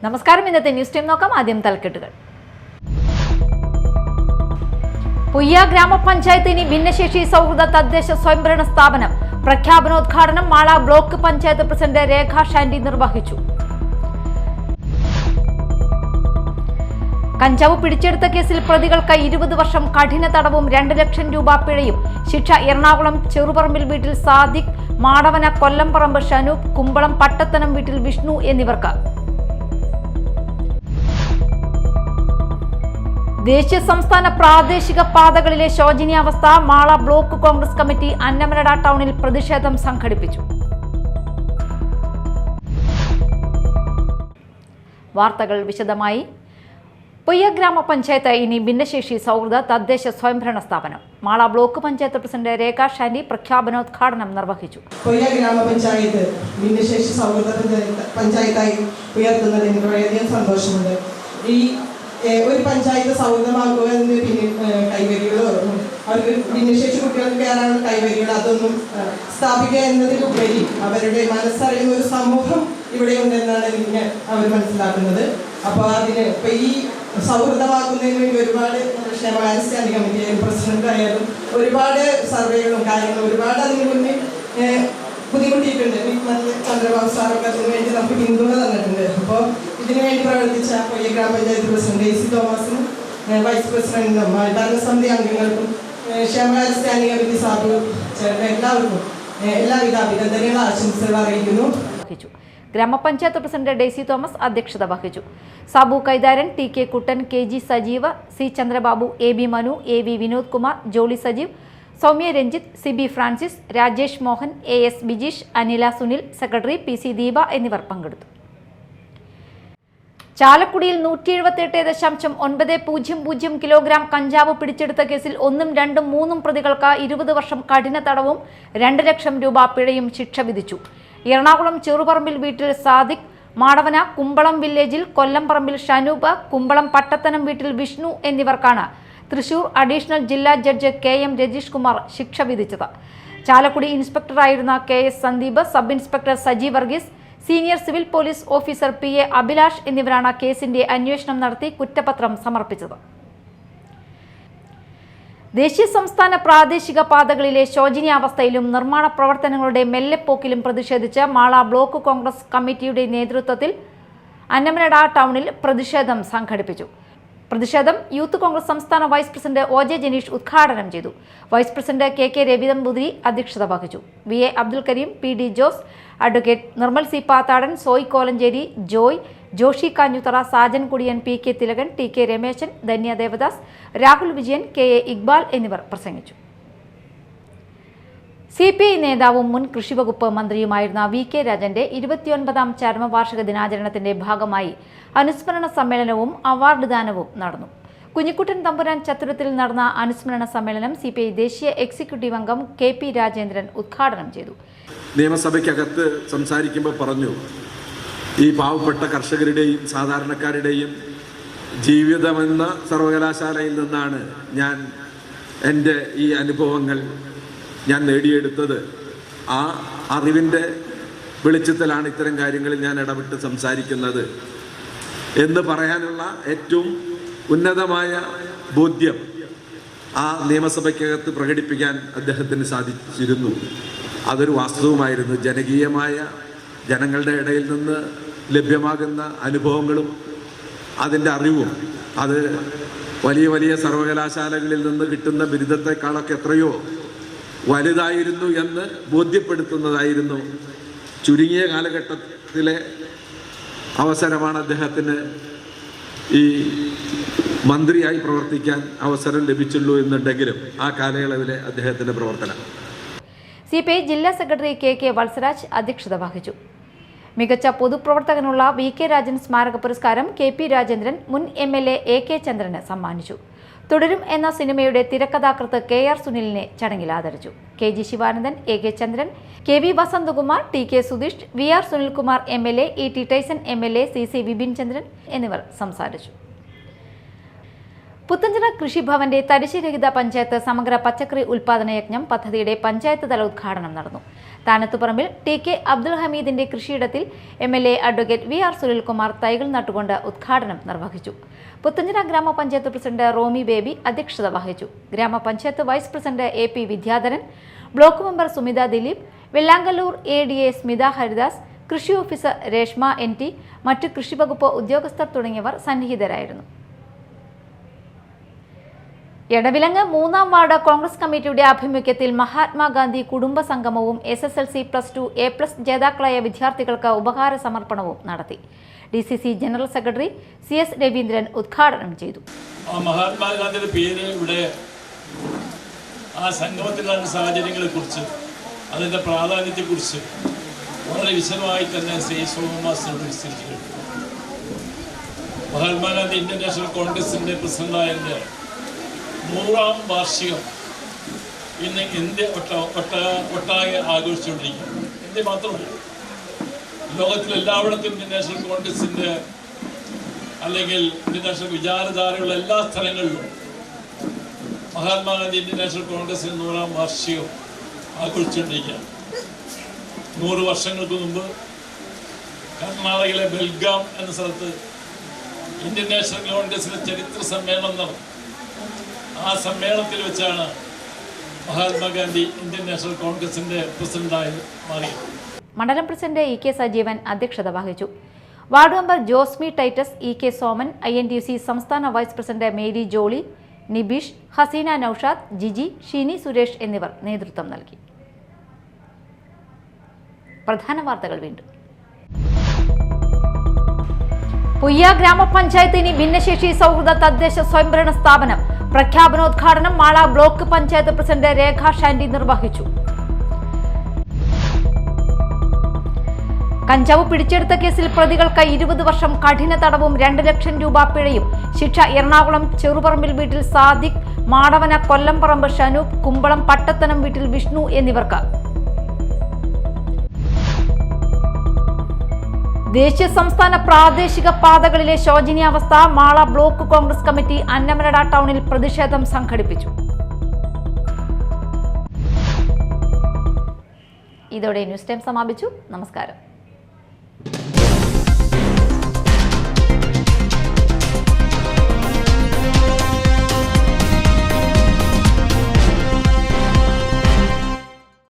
നമസ്കാരം. ഇന്നത്തെ news time നോക്കാം. ആദ്യം തലക്കെട്ടുകൾ. പുയ്യ ഗ്രാമപഞ്ചായത്ത് ഇനി ഭിന്നശേഷി സൗഹൃദ തദ്ദേശ സ്വയംഭരണ സ്ഥാപനം. പ്രഖ്യാപനോദ്ഘാടനം മാള ബ്ലോക്ക് പഞ്ചായത്ത് പ്രസിഡന്റ് രേഖ ഷാൻഡി നിർവഹിച്ചു. കഞ്ചാവ് പിടിച്ചെടുത്ത കേസിൽ പ്രതികൾക്ക് 20 വർഷം കഠിന തടവും 2 ലക്ഷം രൂപ പിഴയും. ശിക്ഷ എറണാകുളം ചെറുപറമ്പിൽ വീട്ടിൽ സാദിഖ്, മാടവന കൊല്ലംപറമ്പ് ഷനൂപ്, കുമ്പളം പട്ടത്തനം വീട്ടിൽ വിഷ്ണു എന്നിവർക്ക്. ദേശീയ സംസ്ഥാന പ്രാദേശിക പാതകളിലെ ശോചനീയാവസ്ഥ. മാള ബ്ലോക്ക് കോൺഗ്രസ് കമ്മിറ്റി അന്നമനട ടൗണിൽ പ്രതിഷേധം സംഘടിപ്പിച്ചു. വാർത്തകൾ വിശദമായി. പുയ്യ ഗ്രാമപഞ്ചായത്ത് ഇനി ഭിന്നശേഷി സൗഹൃദ തദ്ദേശ സ്വയംഭരണ സ്ഥാപനം. മാള ബ്ലോക്ക് പഞ്ചായത്ത് പ്രസിഡന്റ് രേഖ ഷാൻഡി പ്രഖ്യാപനോദ്ഘാടനം നിർവഹിച്ചു. പുയ്യ ഗ്രാമപഞ്ചായത്ത് ഭിന്നശേഷി സൗഹൃദ പഞ്ചായത്തായി ഉയർത്തുന്നതിന് വളരെയധികം സന്തോഷമുണ്ട്. ഈ ഒരു പഞ്ചായത്ത് സൗഹൃദമാക്കുക എന്നതിന് പിന്നിൽ കൈവരികളോ അവർക്ക് ഭിന്നശേഷി കുട്ടികൾക്ക് കയറാനുള്ള കൈവരികൾ അതൊന്നും സ്ഥാപിക്കുക എന്നതിലുപരി അവരുടെ മനസ്സറിയുന്ന ഒരു സമൂഹം ഇവിടെ ഉണ്ടെന്നാണ് ഇതിന് അവർ മനസ്സിലാക്കുന്നത്. അപ്പോൾ അതിന് ഇപ്പം ഈ സൗഹൃദമാക്കുന്നതിന് വേണ്ടി ഒരുപാട് ക്ഷേമകാര്യ സ്റ്റാൻഡിംഗ് കമ്മിറ്റി ആയാലും പ്രസിഡന്റ് ആയാലും ഒരുപാട് സർവേകളും കാര്യങ്ങളും ഒരുപാട് അതിന് മുന്നിൽ ബുദ്ധിമുട്ടിയിട്ടുണ്ട്. ചന്ദ്രബാബു സാറൊക്കെ അതിന് വേണ്ടി നമുക്ക് പിന്തുണ തന്നിട്ടുണ്ട്. അപ്പോൾ ഇതിനു വേണ്ടി പ്രവർത്തിച്ച പുയ്യ ഗ്രാമപഞ്ചായത്ത് പ്രസിഡന്റ് എ.സി. തോമസിനും വൈസ് പ്രസിഡന്റിനും ഭരണസമിതി അംഗങ്ങൾക്കും ക്ഷേമകാര്യ സ്റ്റാൻഡിംഗ് കമ്മിറ്റി സാബു എല്ലാവർക്കും എല്ലാവിധ അഭിനന്ദനങ്ങളും ആശംസകൾ അറിയിക്കുന്നു. ഗ്രാമപഞ്ചായത്ത് പ്രസിഡന്റ് ഡെയ്സി തോമസ് അധ്യക്ഷത വഹിച്ചു. Sabu Kaitharan, T K Kuttan, K G Sajeev, C Chandrababu, A B Manu, A V Vinod Kumar, Jolly Sajeev, Soumya Ranjith, C B Francis, Rajesh Mohan, A S Bijeesh, Anila Sunil, secretary P C Deepa എന്നിവർ പങ്കെടുത്തു. ചാലക്കുടിയിൽ 178.900 കിലോഗ്രാം കഞ്ചാവ് പിടിച്ചെടുത്ത കേസിൽ 1, 2, 3 പ്രതികൾക്ക് 20 വർഷം കഠിന തടവും 2 ലക്ഷം രൂപ പിഴയും ശിക്ഷ വിധിച്ചു. എറണാകുളം ചെറുപറമ്പിൽ വീട്ടിൽ സാദിഖ്, മാടവന കുമ്പളം വില്ലേജിൽ കൊല്ലംപറമ്പിൽ ഷനൂപ്, കുമ്പളം പട്ടത്തനം വീട്ടിൽ വിഷ്ണു എന്നിവർക്കാണ് തൃശൂർ അഡീഷണൽ ജില്ലാ judge K M Rajeesh Kumar ശിക്ഷ വിധിച്ചത്. ചാലക്കുടി ഇൻസ്പെക്ടറായിരുന്ന K S Sandeep, sub inspector Saji Varghese, senior civil police officer P A Abhilash എന്നിവരാണ് കേസിന്റെ അന്വേഷണം നടത്തി കുറ്റപത്രം സമർപ്പിച്ചത്. ദേശീയ സംസ്ഥാന പ്രാദേശിക പാതകളിലെ ശോചനീയാവസ്ഥയിലും നിർമ്മാണ പ്രവർത്തനങ്ങളുടെ മെല്ലെപ്പോക്കിലും പ്രതിഷേധിച്ച് മാള ബ്ലോക്ക് കോൺഗ്രസ് കമ്മിറ്റിയുടെ നേതൃത്വത്തിൽ അന്നമനട ടൗണിൽ പ്രതിഷേധം സംഘടിപ്പിച്ചു. പ്രതിഷേധം യൂത്ത് കോൺഗ്രസ് സംസ്ഥാന vice president O J Janeesh ഉദ്ഘാടനം ചെയ്തു. Vice president K K Ravithamputhiri അധ്യക്ഷത വഹിച്ചു. V A Abdul Kareem, P D Jose, advocate Nirmal C Pathadan, Soy Kolenchery, Joy, Joshi Kanjuthara, Sajan Kudiyan, P K Thilakan, T K Rameshan, Dhanya Devadas, Rahul Vijayan, K A Iqbal എന്നിവർ പ്രസംഗിച്ചു. CPI നേതാവും മുൻ കൃഷിവകുപ്പ് മന്ത്രിയുമായിരുന്ന വി കെ രാജന്റെ 29ാം ചരമവാർഷിക ദിനാചരണത്തിന്റെ ഭാഗമായി അനുസ്മരണ സമ്മേളനവും അവാർഡ് ദാനവും നടന്നു. കുഞ്ഞിക്കുട്ടൻ തമ്പുരാൻ ചത്തുരത്തിൽ നടന്ന അനുസ്മരണ സമ്മേളനം CPI ദേശീയ എക്സിക്യൂട്ടീവ് അംഗം KP രാജേന്ദ്രൻ ഉദ്ഘാടനം ചെയ്തു. നിയമസഭയ്ക്കകത്ത് സംസാരിക്കുമ്പോൾ പറഞ്ഞു, ഈ പാവപ്പെട്ട കർഷകരുടെയും സാധാരണക്കാരുടെയും ജീവിതമെന്ന സർവകലാശാലയിൽ നിന്നാണ് ഞാൻ എൻ്റെ ഈ അനുഭവങ്ങൾ ഞാൻ നേടിയെടുത്തത്. ആ അറിവിൻ്റെ വെളിച്ചത്തിലാണ് ഇത്തരം കാര്യങ്ങളിൽ ഞാൻ ഇടപെട്ട് സംസാരിക്കുന്നത് എന്ന് പറയാനുള്ള ഏറ്റവും ഉന്നതമായ ബോധ്യം ആ നിയമസഭയ്ക്കകത്ത് പ്രകടിപ്പിക്കാൻ അദ്ദേഹത്തിന് സാധിച്ചിരുന്നു. അതൊരു വാസ്തവമായിരുന്നു. ജനകീയമായ ജനങ്ങളുടെ ഇടയിൽ നിന്ന് ലഭ്യമാകുന്ന അനുഭവങ്ങളും അതിൻ്റെ അറിവും അത് വലിയ വലിയ സർവകലാശാലകളിൽ നിന്ന് കിട്ടുന്ന ബിരുദത്തെക്കാളൊക്കെ എത്രയോ വലുതായിരുന്നു എന്ന് ബോധ്യപ്പെടുത്തുന്നതായിരുന്നു. ചുരുങ്ങിയ കാലഘട്ടത്തിലെ അവസരമാണ് അദ്ദേഹത്തിന് ഈ മന്ത്രിയായി പ്രവർത്തിക്കാൻ അവസരം ലഭിച്ചുള്ളൂ എന്നുണ്ടെങ്കിലും ആ കാലയളവിലെ അദ്ദേഹത്തിൻ്റെ പ്രവർത്തനം. CPI ജില്ലാ സെക്രട്ടറി കെ കെ വത്സരാജ് അധ്യക്ഷത വഹിച്ചു. മികച്ച പൊതുപ്രവർത്തകനുള്ള വി കെ രാജൻ സ്മാരക പുരസ്കാരം KP രാജേന്ദ്രൻ മുൻ MLA AK ചന്ദ്രന് സമ്മാനിച്ചു. തുടരും എന്ന സിനിമയുടെ തിരക്കഥാകൃത്ത് KR സുനിലിനെ ചടങ്ങിൽ ആദരിച്ചു. KG Sivanandan, AK Chandran, KV Vasanthakumar, TK Sudheesh, VR Sunilkumar MLA, ET Tyson MLA, CC Vipin Chandran എന്നിവർ സംസാരിച്ചു. പുത്തഞ്ചിറ കൃഷിഭവന്റെ തരിശുരഹിത പഞ്ചായത്ത് സമഗ്ര പച്ചക്കറി ഉൽപാദന യജ്ഞം പദ്ധതിയുടെ പഞ്ചായത്ത് തല ഉദ്ഘാടനം നടന്നു. താനത്തുപറമ്പിൽ TK അബ്ദുൽ ഹമീദിന്റെ കൃഷിയിടത്തിൽ MLA അഡ്വക്കേറ്റ് VR സുനിൽകുമാർ തൈകൾ നട്ടുകൊണ്ട് ഉദ്ഘാടനം നിർവഹിച്ചു. പുത്തഞ്ചിറ ഗ്രാമപഞ്ചായത്ത് പ്രസിഡന്റ് റോമി ബേബി അധ്യക്ഷത വഹിച്ചു. Grama panchayat vice president AP Vidyadharan, block member Sumitha Dileep, Vellangallur ADA Smitha Haridas, കൃഷി ഓഫീസർ രേഷ്മ NT, മറ്റു കൃഷിവകുപ്പ് ഉദ്യോഗസ്ഥർ തുടങ്ങിയവർ സന്നിഹിതരായിരുന്നു. എടവിലങ്ങ് 3-ാം വാർഡ് കോൺഗ്രസ് കമ്മിറ്റിയുടെ ആഭിമുഖ്യത്തിൽ മഹാത്മാഗാന്ധി കുടുംബ സംഗമവും SSLC+2 A+ ജേതാക്കളായ വിദ്യാർത്ഥികൾക്ക് ഉപഹാര സമർപ്പണവും നടത്തി. DCC general secretary CS Raveendran ഉദ്ഘാടനം ചെയ്തു. മഹാത്മാഗാന്ധിയുടെ പേര് ഇവിടെ ആ സംഗമത്തിലുള്ള സാഹചര്യങ്ങളെക്കുറിച്ച്, അതിൻ്റെ പ്രാധാന്യത്തെക്കുറിച്ച് വളരെ വിശദമായി തന്നെ ശ്രീ സോമമാസ്റ്റർ വിസ്തരിച്ചു. മഹാത്മാഗാന്ധി ഇന്ത്യൻ നാഷണൽ കോൺഗ്രസിൻ്റെ പ്രസിഡന്റായതിൻ്റെ 100-ാം വാർഷികം ഇന്ന് ഇന്ത്യ ഒട്ടാകെ ആഘോഷിച്ചുകൊണ്ടിരിക്കുന്നു. ഇന്ത്യ മാത്രമല്ല, ലോകത്തിലെല്ലായിടത്തും ഇന്ത്യൻ നാഷണൽ കോൺഗ്രസിൻ്റെ അല്ലെങ്കിൽ ഇന്ത്യൻ നാഷണൽ വിചാരധാരയുള്ള എല്ലാ സ്ഥലങ്ങളിലും മഹാത്മാഗാന്ധി ഇന്ത്യൻ നാഷണൽ കോൺഗ്രസിൻ്റെ 100-ാം വാർഷികം ആഘോഷിച്ചുകൊണ്ടിരിക്കുകയാണ്. 100 വർഷങ്ങൾക്ക് മുമ്പ് കർണാടകയിലെ ബെൽഗാം എന്ന സ്ഥലത്ത് ഇന്ത്യൻ നാഷണൽ കോൺഗ്രസിൻ്റെ ചരിത്ര സമ്മേളനം നടന്നു. ആ സമ്മേളനത്തിൽ വെച്ചാണ് മഹാത്മാഗാന്ധി ഇന്ത്യൻ നാഷണൽ കോൺഗ്രസിന്റെ പ്രസിഡന്റായി മാറിയത്. മണ്ഡലം പ്രസിഡന്റ് EK സജീവൻ അധ്യക്ഷത വഹിച്ചു. Ward member Josmi Titus, EK Soman, INTUC സംസ്ഥാന വൈസ് പ്രസിഡന്റ് മേരി ജോളി, നിബീഷ്, ഹസീന നൌഷാദ്, ജിജി, ഷിനി സുരേഷ് എന്നിവർ നേതൃത്വം നൽകി. പ്രധാന വാർത്തകൾ വീണ്ടും. പുയ്യ ഗ്രാമപഞ്ചായത്ത് ഇനി ഭിന്നശേഷി സൗഹൃദ തദ്ദേശ സ്വയംഭരണ സ്ഥാപനം. പ്രഖ്യാപനോദ്ഘാടനം മാള ബ്ലോക്ക് പഞ്ചായത്ത് പ്രസിഡന്റ് രേഖ ഷാൻഡി നിർവഹിച്ചു. കഞ്ചാവ് പിടിച്ചെടുത്ത കേസിൽ പ്രതികൾക്ക് 20 വർഷം കഠിന തടവും 2 ലക്ഷം രൂപ പിഴയും. ശിക്ഷ എറണാകുളം ചെറുപറമ്പിൽ വീട്ടിൽ സാദിഖ്, മാടവന കൊല്ലംപറമ്പ് ഷനൂപ്, കുമ്പളം പട്ടത്തനം വീട്ടിൽ വിഷ്ണു എന്നിവർക്ക്. ദേശീയ സംസ്ഥാന പ്രാദേശിക പാതകളിലെ ശോചനീയാവസ്ഥ. മാള ബ്ലോക്ക് കോൺഗ്രസ് കമ്മിറ്റി അന്നമനട ടൗണിൽ പ്രതിഷേധം സംഘടിപ്പിച്ചു. ഇതോടെ ന്യൂസ് ടൈം സമാപിച്ചു. നമസ്കാരം.